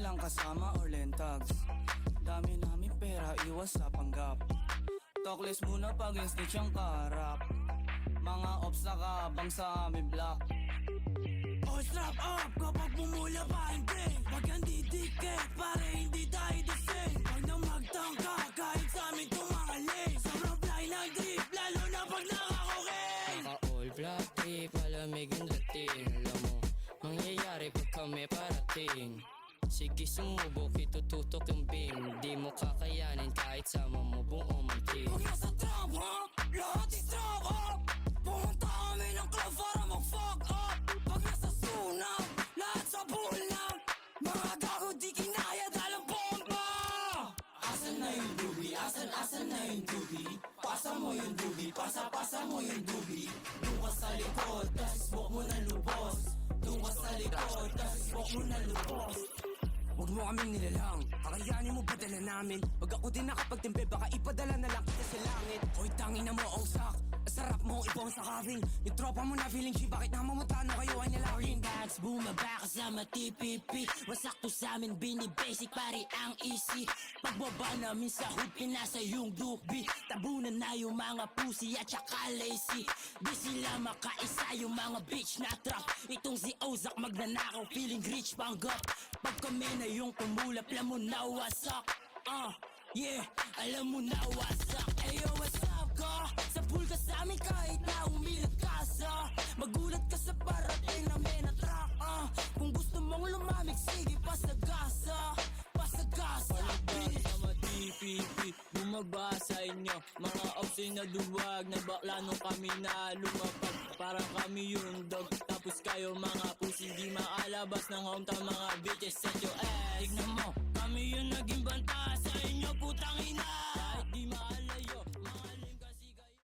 lang kasama or lentags. Dami namin pera, iwas sa panggap. Talkless muna pag yung snitch ang kaharap. Mga ops nakabang sa aming block. Oh, strap up kapag bumula pa hindi. Wag kang didikit pare hindi tayo the same. Wag na magtangka kahit sa amin tumangali. Sobrang fly ng drip lalo na pag nakakokain. Naka-all black tape, malamig yung dating. Alam mo, mangyayari pag kami parating. Sige sumubok, itututok yung beam. Di mo kakayanin kahit sama mo buong ang team. Pag nasa trap ha, lahat is trap up. Pumunta kami ng club para mag-fuck up. Pag nasa sunog, lahat sa pool na. Mga gago di kinaya dahil ang bomba. Asan na yung dubi? Asan na yung dubi? Pasa mo yung dubi, pasa mo yung dubi. Doon ka sa likod, tas smoke mo na lubos. Doon ka sa likod, tas smoke mo na lubos. Huwag mo kaming nilalang, kakayanin mo padala namin. Pag ako din nakapagtimpe, baka ipadala na lang kita sa langit. Hoy tangin na mo, ausak, sarap mo ipong sa kaving. Yung tropa mo na feeling G, bakit namamutano kayo ay nalawin? Bags, bumaba kasama TPP. Masakto sa amin, bini-basic, pari ang easy. Pagbaba namin sa hood, pinasa yung dubi. Tabunan na yung mga pussy at saka lazy. Di sila makaisa yung mga bitch na trap. Itong si Ozak magnanakaw, feeling rich panggap. Pag kami na yung tumulap, alam mo na wasak. Yeah, alam mo na wasak. Ayo, what's up ka? Sa pool ka sa amin kahit na umilag ka sa. Magulat ka sa parating na may na-track. Kung gusto mong lumamig, sige pasagasa. Pasagasa, bitch. Sama TPP, bumaba sa inyo. Mga ops ay naduwag, nagbakla nung kami na lumapag. Parang kami yung dog, tapos kayo mga pussy. Di makalabas ng hometown, mga bitches set your ass. Tignan mo, kami yung naging banta sa inyo, putang ina. Kahit di maalayo, mga